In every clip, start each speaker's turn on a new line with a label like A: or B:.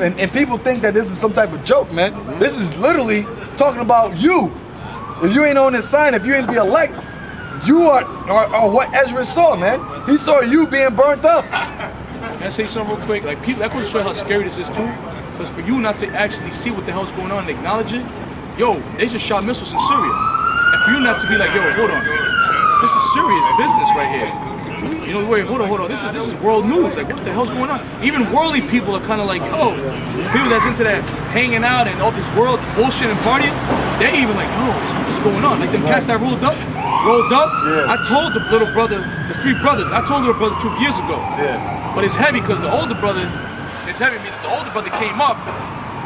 A: and people think that this is some type of joke, man. This is literally talking about you. If you ain't on this sign, if you ain't be elect, you are what Ezra saw, man. He saw you being burnt up.
B: Can I say something real quick? Like, people, that goes to show how scary this is too. Because for you not to actually see what the hell's going on and acknowledge it, yo, they just shot missiles in Syria. And for you not to be like, yo, hold on, this is serious business right here. You know, wait, hold on. This is world news. Like, what the hell's going on? Even worldly people are kind of like, yo, people that's into that hanging out and all this world bullshit and partying, they're even like, yo, what's going on? Like, them cats that rolled up.
A: Yeah.
B: I told the little brother, there's 3 brothers. I told the little brother the truth years ago.
A: Yeah.
B: But it's heavy because the older brother, it's heavy meaning the older brother came up.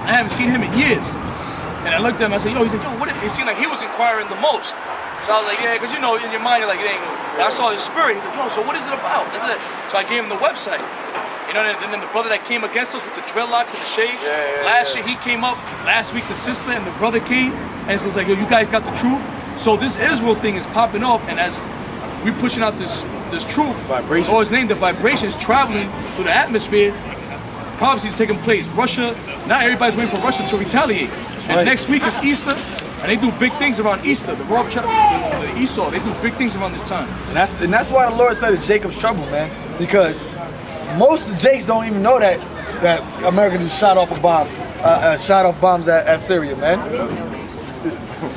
B: I haven't seen him in years. And I looked at him, I said, yo, he's like, yo, what? It seemed like he was inquiring the most. So I was like, yeah, because you know, in your mind, you're like, it ain't. And I saw his spirit. He's like, yo, so what is it about? So I gave him the website. You know, and then the brother that came against us with the dreadlocks and the shades, last year he came up. Last week the sister and the brother came, and it was like, yo, you guys got the truth. So this Israel thing is popping up, and as we pushing out this truth, or his name, the vibration is traveling through the atmosphere. Prophecies taking place. Russia, not everybody's waiting for Russia to retaliate. And next week is Easter. And they do big things around Easter. The Roth, the Esau, they do big things around this time.
A: And that's why the Lord said it's Jacob's trouble, man. Because most of Jakes don't even know that America just shot off a bomb, shot off bombs at Syria, man.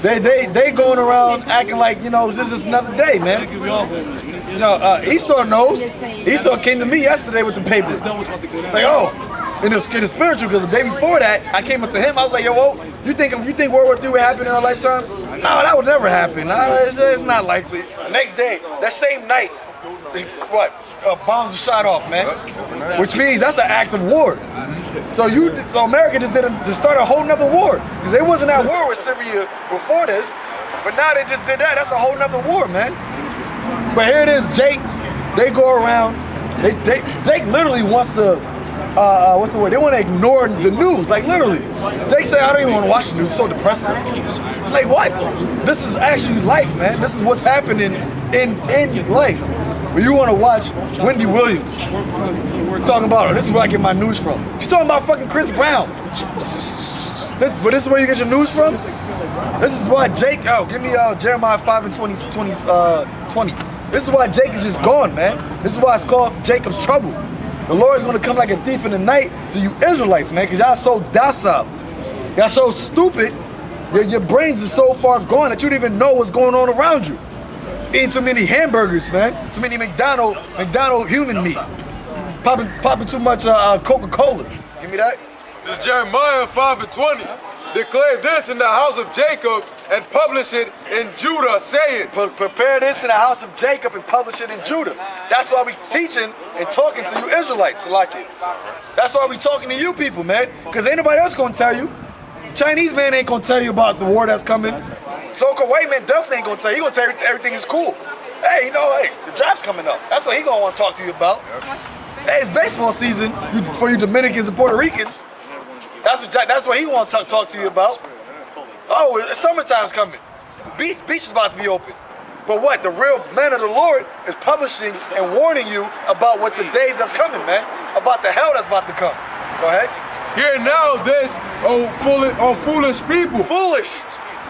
A: They going around acting like, you know, this is just another day, man. You know, Esau knows. Esau came to me yesterday with the papers. It's like, oh. In the spiritual, because the day before that, I came up to him. I was like, "Yo, whoa, you think World War III would happen in our lifetime? No, that would never happen. No, it's not likely." The next day, that same night, bombs were shot off, man. Which means that's an act of war. So America just started a whole nother war, because they wasn't at war with Syria before this, but now they just did that. That's a whole nother war, man. But here it is, Jake. They go around. Jake literally wants to. What's the word? They want to ignore the news, like literally. Jake said, I don't even want to watch the news, it's so depressing. Like what? This is actually life, man. This is what's happening in life. But you want to watch Wendy Williams talking about her. This is where I get my news from. She's talking about fucking Chris Brown. But this is where you get your news from? This is why Jake, give me Jeremiah 5 and 20. This is why Jake is just gone, man. This is why it's called Jacob's trouble. The Lord is going to come like a thief in the night to you Israelites, man, because y'all so docile. Y'all so stupid. Your brains are so far gone that you don't even know what's going on around you. Eating too many hamburgers, man. Too many McDonald's human meat. Popping too much Coca-Cola. Give me that.
C: This is Jeremiah 5 and 20. Declare this in the house of Jacob and publish it in Judah, saying,
A: prepare this in the house of Jacob and publish it in Judah. That's why we teaching and talking to you Israelites like it. That's why we talking to you people, man. Because ain't nobody else gonna tell you. Chinese man ain't gonna tell you about the war that's coming. So-called white man definitely ain't gonna tell you. He gonna tell you everything is cool. Hey, the draft's coming up. That's what he gonna want to talk to you about. Hey, it's baseball season for you Dominicans and Puerto Ricans. That's what he wants to talk to you about. Oh, summertime's coming. Beach is about to be open. But what? The real man of the Lord is publishing and warning you about what the days that's coming, man. About the hell that's about to come. Go ahead.
C: Hear now this, foolish people.
A: Foolish.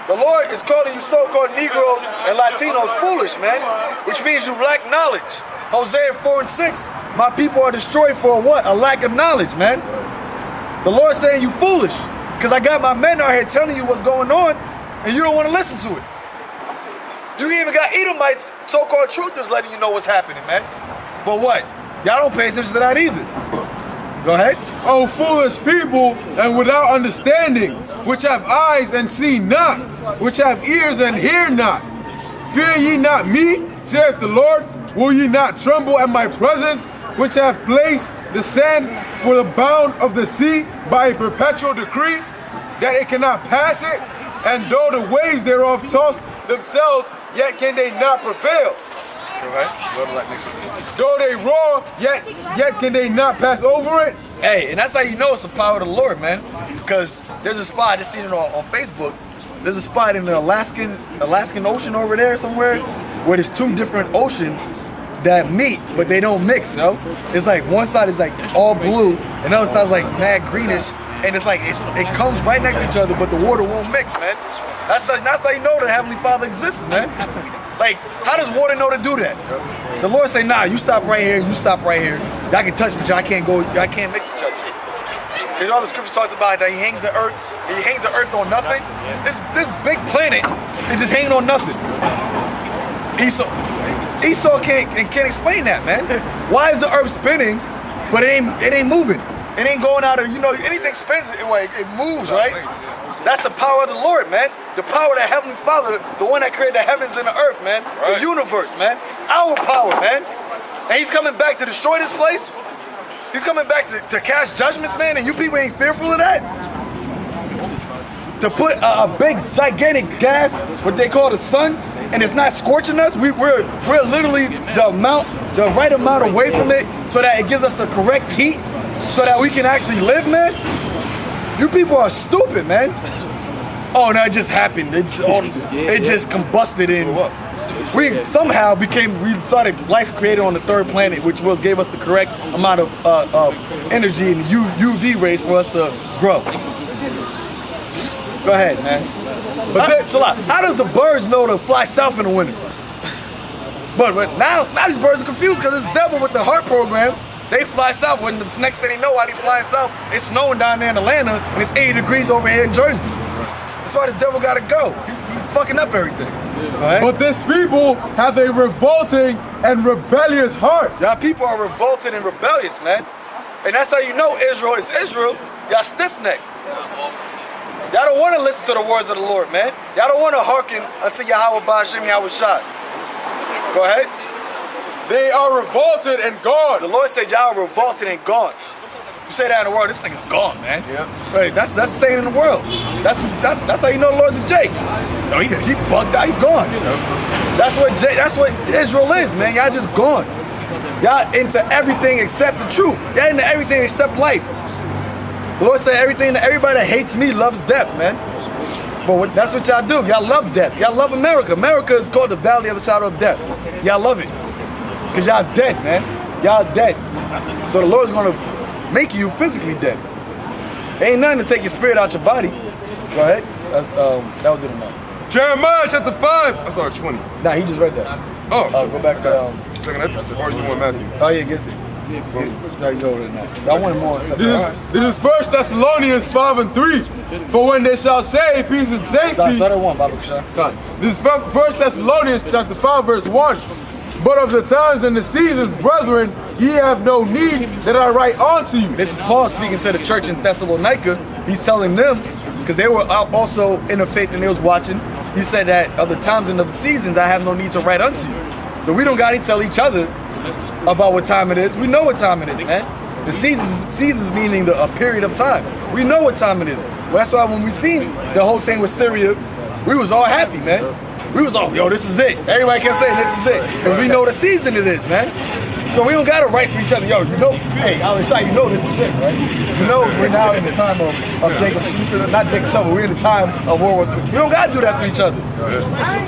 A: The Lord is calling you so-called Negroes and Latinos foolish, man. Which means you lack knowledge. Hosea 4 and 6. My people are destroyed for what? A lack of knowledge, man. The Lord's saying you foolish, because I got my men out here telling you what's going on, and you don't want to listen to it. You even got Edomites, so-called truthers, letting you know what's happening, man. But what? Y'all don't pay attention to that either. Go ahead.
C: Oh, foolish people, and without understanding, which have eyes and see not, which have ears and hear not. Fear ye not me, saith the Lord. Will ye not tremble at my presence, which have placed the sand for the bound of the sea by a perpetual decree, that it cannot pass it, and though the waves thereof toss themselves, yet can they not prevail. Though they roar, yet can they not pass over it.
A: Hey, and that's how you know it's the power of the Lord, man. Because there's a spot, I just seen it on Facebook. There's a spot in the Alaskan Ocean over there somewhere, where there's 2 different oceans that meet, but they don't mix, yo. It's like one side is like all blue, and the other side's like mad greenish, and it's like it comes right next to each other, but the water won't mix, man. That's how you know the Heavenly Father exists, man. Like, how does water know to do that? The Lord say, nah, you stop right here, you stop right here. Y'all can touch, but y'all can't mix each other. There's all the scriptures talks about that he hangs the earth on nothing. This big planet is just hanging on nothing. Esau can't explain that, man. Why is the earth spinning, but it ain't moving? It ain't going out of, anything spins, it moves, right? That's the power of the Lord, man. The power of the Heavenly Father, the one that created the heavens and the earth, man. Right. The universe, man. Our power, man. And he's coming back to destroy this place. He's coming back to cast judgments, man, and you people ain't fearful of that? To put a big, gigantic gas, what they call the sun, and it's not scorching us, we're literally the right amount away from it so that it gives us the correct heat so that we can actually live, man. You people are stupid, man. Oh, no, it just happened. It just combusted in. We started life created on the third planet, which gave us the correct amount of energy and UV rays for us to grow. Go ahead, man. But how does the birds know to fly south in the winter? But now these birds are confused because it's devil with the heart program. They fly south when the next thing they know, while they flying south, it's snowing down there in Atlanta and it's 80 degrees over here in Jersey. That's why this devil gotta go. He fucking up everything. Right?
C: But this people have a revolting and rebellious heart.
A: Y'all people are revolted and rebellious, man. And that's how you know Israel is Israel. Y'all stiff-necked. Y'all don't want to listen to the words of the Lord, man. Y'all don't want to hearken unto Yahweh Ba'ashem Yahweh Shai. Go ahead.
C: They are revolted and gone.
A: The Lord said y'all are revolted and gone. You say that in the world, this nigga's gone, man.
C: Yeah.
A: Right, that's saying in the world. That's how you know the Lord's a Jake. No, he bugged out, he gone. That's what Israel is, man. Y'all just gone. Y'all into everything except the truth. Y'all into everything except life. The Lord said everybody that hates me loves death, man. But that's what y'all do. Y'all love death. Y'all love America. America is called the valley of the shadow of death. Y'all love it. Because y'all dead, man. Y'all dead. So the Lord's going to make you physically dead. Ain't nothing to take your spirit out your body. Go ahead. That was it enough.
C: Jeremiah chapter 5. I started 20.
A: Nah, he just read that.
C: Oh,
A: go back to
C: second episode. Or you want Matthew?
A: Oh yeah, get it. There you go. I wanted more.
C: This is 1 Thessalonians 5 and 3. For when they shall say peace and safety.
A: Start at 1, Baba Shah.
C: This is 1 Thessalonians chapter 5 verse 1. But of the times and the seasons, brethren, ye have no need that I write unto you.
A: This is Paul speaking to the church in Thessalonica. He's telling them, because they were also in the faith and they was watching. He said that of the times and of the seasons, I have no need to write unto you. So we don't got to tell each other about what time it is. We know what time it is, man. The seasons meaning a period of time. We know what time it is. Well, that's why when we seen the whole thing with Syria, we was all happy, man. We was all, yo, this is it. Everybody kept saying this is it. Because we know the season it is, man. So we don't got to write to each other, yo, hey, Alan Shai, you know this is it, right? You know we're now in the time of Jacob, not Jacob trouble, we're in the time of World War III. We don't got to do that to each other.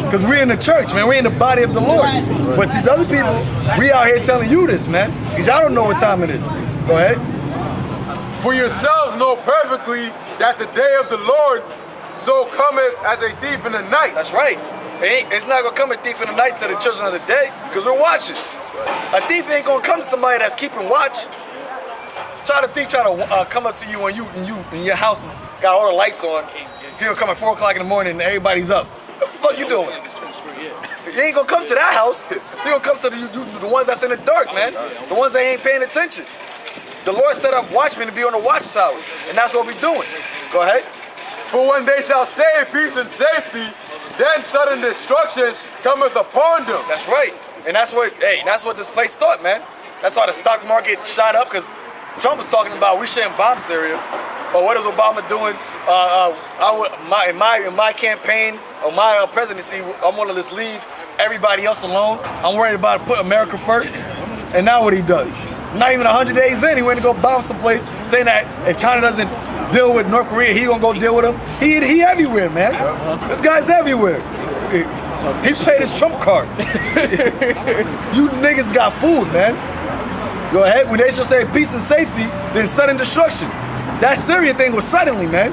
A: Because we're in the church, man. We're in the body of the Lord. But these other people, we out here telling you this, man. Because y'all don't know what time it is. Go ahead.
C: For yourselves know perfectly that the day of the Lord so cometh as a thief in the night.
A: That's right. It's not going to come a thief in the night to the children of the day because we're watching. A thief ain't going to come to somebody that's keeping watch. Try to come up to you when your house has got all the lights on. He'll come at 4 o'clock in the morning and everybody's up. What the fuck you doing? You ain't going to come to that house. You're going to come to the ones that's in the dark, man. The ones that ain't paying attention. The Lord set up watchmen to be on the watchtowers, and that's what we're doing. Go ahead.
C: For when they shall say peace and safety, then sudden destruction cometh upon them.
A: That's right. And that's what this place thought, man. That's why the stock market shot up, because Trump was talking about we shouldn't bomb Syria. Or what is Obama doing? In my campaign, or my presidency, I'm gonna just leave everybody else alone. I'm worried about put America first. And now what he does? Not even 100 days in, he went to go bomb someplace, saying that if China doesn't deal with North Korea, he gonna go deal with them. He everywhere, man. This guy's everywhere. He played his trump card. You niggas got fooled, man. Go ahead. When they shall say peace and safety, then sudden destruction. That Syrian thing was suddenly, man.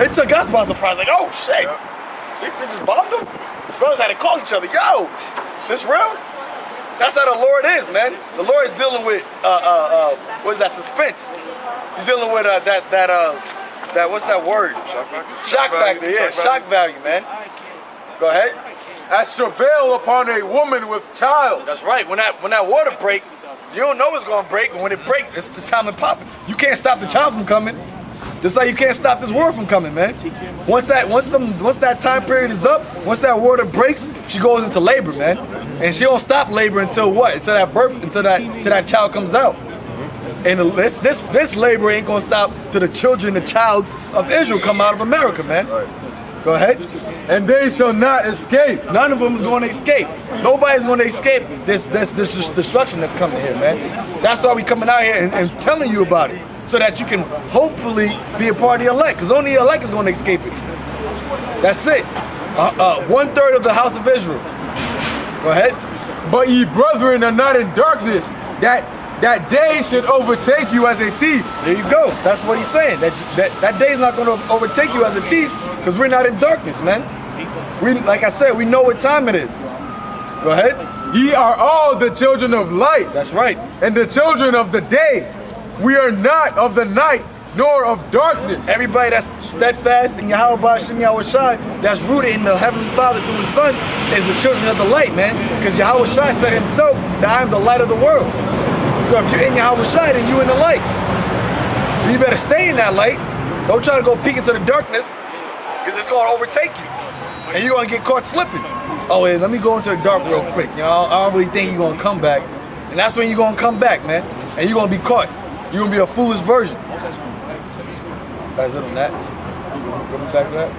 A: It took us by surprise. Like, oh shit, they just bombed them. Brothers had to call each other. Yo, this real? That's how the Lord is, man. The Lord is dealing with what is that? Suspense. He's dealing with that what's that word? Shock factor. Yeah, shock value, man. Go ahead.
C: As travail upon a woman with child.
A: That's right. When that water break, you don't know it's gonna break, but when it breaks, it's time to pop it. You can't stop the child from coming. Just like you can't stop this war from coming, man. Once that time period is up, once that water breaks, she goes into labor, man. And she don't stop labor until what? Until that birth, until that child comes out. And this labor ain't gonna stop till the childs of Israel come out of America, man. Go ahead.
C: And they shall not escape.
A: None of them is going to escape. Nobody's going to escape this destruction that's coming here, man. That's why we coming out here and telling you about it, so that you can hopefully be a part of the elect, because only the elect is going to escape it. That's it. 1/3 of the house of Israel. Go ahead.
C: But ye brethren are not in darkness, that day should overtake you as a thief.
A: There you go. That's what he's saying. That day is not going to overtake you as a thief, because we're not in darkness, man. Like I said, we know what time it is. Go ahead.
C: Ye are all the children of light.
A: That's right.
C: And the children of the day. We are not of the night, nor of darkness.
A: Everybody that's steadfast in Yahweh Shem Yahweh Shai, that's rooted in the Heavenly Father through His Son, is the children of the light, man. Because Yahweh Shai said Himself that I am the light of the world. So if you're in Yahweh Shai, then you're in the light. You better stay in that light. Don't try to go peek into the darkness, because it's going to overtake you. And you're going to get caught slipping. Oh, wait, let me go into the dark real quick. You know, I don't really think you're going to come back. And that's when you're going to come back, man. And you're going to be caught. You're going to be a foolish virgin. That's it on that. Go back to that.
D: I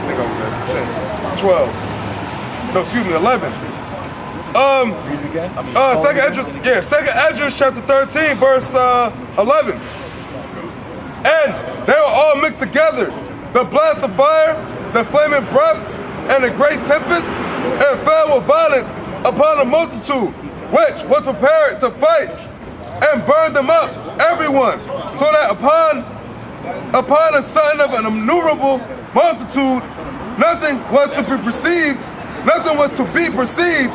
D: think I was at 10, 12. No, excuse me, 11.
A: Read it again.
D: Second Esdras chapter 13, verse 11. And they were all mixed together, the blast of fire, the flaming breath, and a great tempest, and fell with violence upon a multitude, which was prepared to fight, and burned them up, everyone, so that upon a sudden of an innumerable multitude, nothing was to be perceived,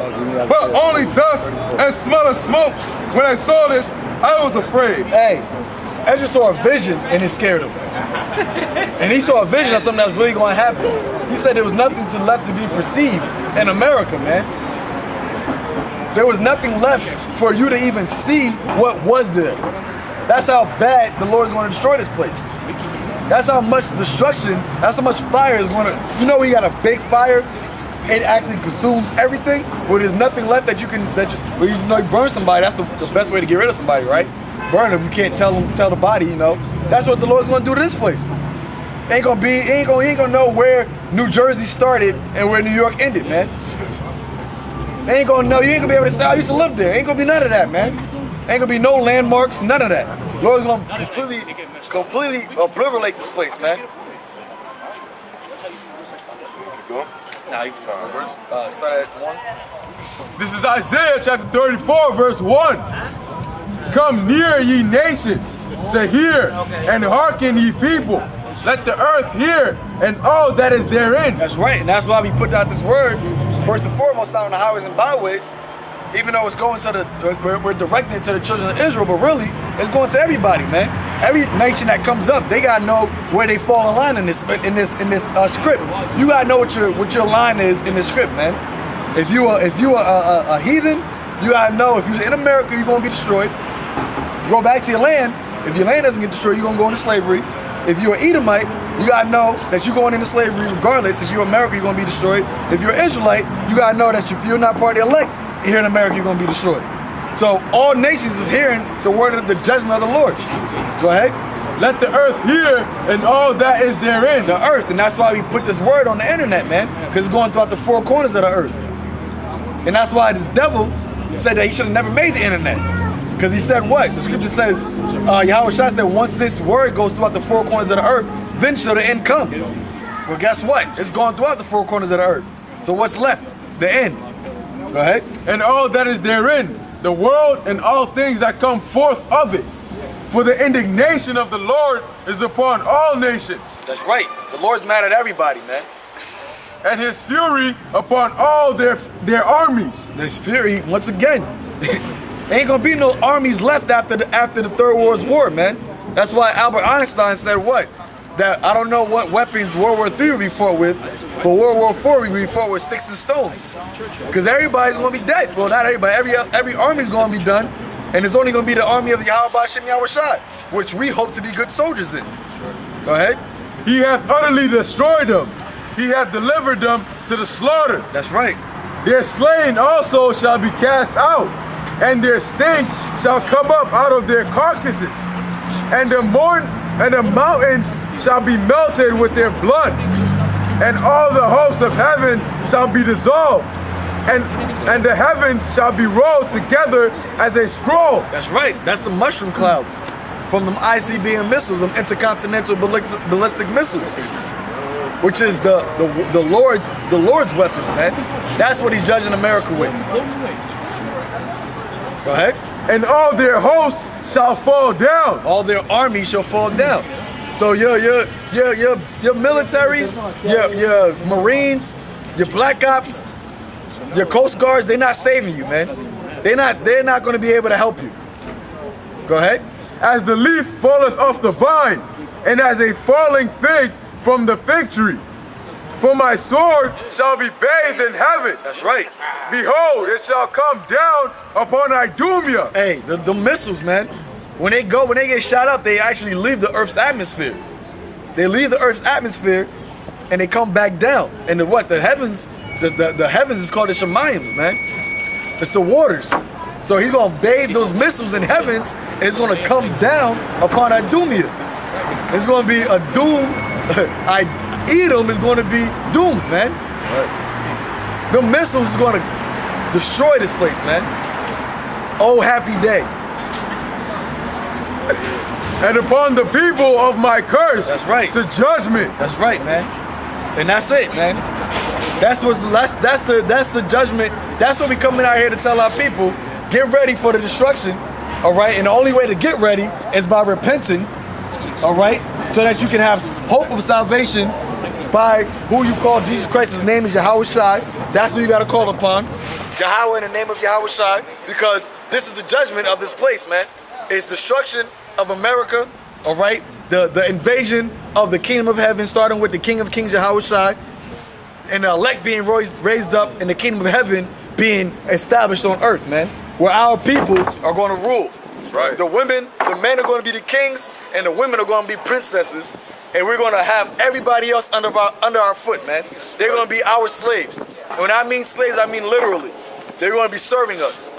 D: but only dust and smell of smoke. When I saw this, I was afraid.
A: Hey, Ezra saw a vision and it scared him. And he saw a vision of something that was really going to happen. He said there was nothing left to be perceived in America, man. There was nothing left for you to even see what was there. That's how bad the Lord is going to destroy this place. That's how much destruction, that's how much fire is going to, you know, when you got a big fire, it actually consumes everything, where there's nothing left that you can, where you know you burn somebody, that's the best way to get rid of somebody, right? Burn them, you can't tell the body, you know. That's what the Lord's going to do to this place. He ain't gonna know where New Jersey started and where New York ended, man. They ain't gonna know, you ain't gonna be able to say, I used to live there. Ain't gonna be none of that, man. Ain't gonna be no landmarks, none of that. Lord's gonna completely obliterate this place, man. Now you can start at 1.
C: This is Isaiah chapter 34, verse 1. Come near, ye nations, to hear, and hearken, ye people. Let the earth hear, and all that is therein.
A: That's right, and that's why we put out this word, first and foremost, out on the highways and byways, even though it's going to we're directing it to the children of Israel, but really, it's going to everybody, man. Every nation that comes up, they gotta know where they fall in line in this script. You gotta know what your line is in this script, man. If you a heathen, you gotta know if you're in America, you're gonna be destroyed. Go back to your land. If your land doesn't get destroyed, you're gonna go into slavery. If you're an Edomite, you gotta know that you're going into slavery regardless. If you're America, you're gonna be destroyed. If you're an Israelite, you gotta know that if you're not part of the elect, here in America, you're gonna be destroyed. So all nations is hearing the word of the judgment of the Lord. Go ahead.
C: Let the earth hear, and all that is therein.
A: The earth, and that's why we put this word on the internet, man, because it's going throughout the 4 corners of the earth. And that's why this devil said that he should have never made the internet. Because he said what? The scripture says, Yahweh Shai said, once this word goes throughout the 4 corners of the earth, then shall the end come. Well, guess what? It's gone throughout the 4 corners of the earth. So what's left? The end. Go ahead.
C: and all that is therein, the world and all things that come forth of it. For the indignation of the Lord is upon all nations,
A: That's right. The Lord's mad at everybody, man.
C: and his fury upon all their armies.
A: There's fury, once again. Ain't gonna be no armies left after the Third World War, man. That's why Albert Einstein said what? That I don't know what weapons World War III we fought with, but World War IV we fought with sticks and stones. Because everybody's gonna be dead. Well, not everybody. Every army's gonna be done, and it's only gonna be the army of Yahweh Ba'Shem Yahushua, which we hope to be good soldiers in. Go ahead.
C: He hath utterly destroyed them. He hath delivered them to the slaughter.
A: That's right.
C: Their slain also shall be cast out, and their stink shall come up out of their carcasses, and the mountains shall be melted with their blood, and all the hosts of heaven shall be dissolved, and the heavens shall be rolled together as a scroll.
A: That's right. That's the mushroom clouds from them ICBM missiles, them intercontinental ballistic missiles, which is the Lord's weapons, man. That's what he's judging America with. Go ahead.
C: And all their hosts shall fall down.
A: All their armies shall fall down. So your militaries, your Marines, your Black Ops, your Coast Guards, they're not saving you, man. They're not going to be able to help you. Go ahead.
C: As the leaf falleth off the vine, and as a falling fig from the fig tree. For my sword shall be bathed in heaven.
A: That's right.
C: Behold, it shall come down upon Idumea.
A: Hey, the missiles, man. When they get shot up, they actually leave the Earth's atmosphere. They leave the Earth's atmosphere, and they come back down. And the heavens, the heavens is called the Shemayims, man. It's the waters. So he's gonna bathe those missiles in heavens, and it's gonna come down upon Idumea. It's gonna be a doom. Edom is gonna be doomed, man. The missiles is gonna destroy this place, man. Oh, happy day.
C: And upon the people of my curse.
A: That's right.
C: To judgment.
A: That's right, man. And that's it, man. That's the judgment. That's what we coming out here to tell our people. Get ready for the destruction, all right? And the only way to get ready is by repenting, all right? So that you can have hope of salvation by who you call Jesus Christ. His name is Yahweh Shai. That's who you got to call upon. Yahweh in the name of Yahweh Shai, because this is the judgment of this place, man. It's destruction of America, all right? The invasion of the kingdom of heaven, starting with the King of Kings, Yahweh Shai, and the elect being raised up, and the kingdom of heaven being established on earth, man, where our people are going to rule.
D: Right.
A: The men are going to be the kings, and the women are going to be princesses, and we're going to have everybody else under our foot, man. They're going to be our slaves. And when I mean slaves, I mean literally. They're going to be serving us,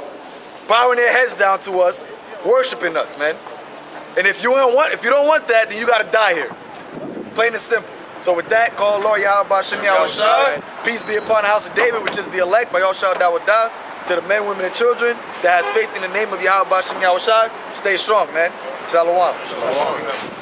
A: bowing their heads down to us, worshiping us, man. And if you don't want that, then you got to die here. Plain and simple. So with that, call Lord Yahweh Ba'Shem Yahushua. Peace be upon the house of David, which is the elect by Yahushua Dawadah. To the men, women, and children that has faith in the name of Yahweh Ba'Shem Yahushua, stay strong, man. Shalom.
D: Shalom.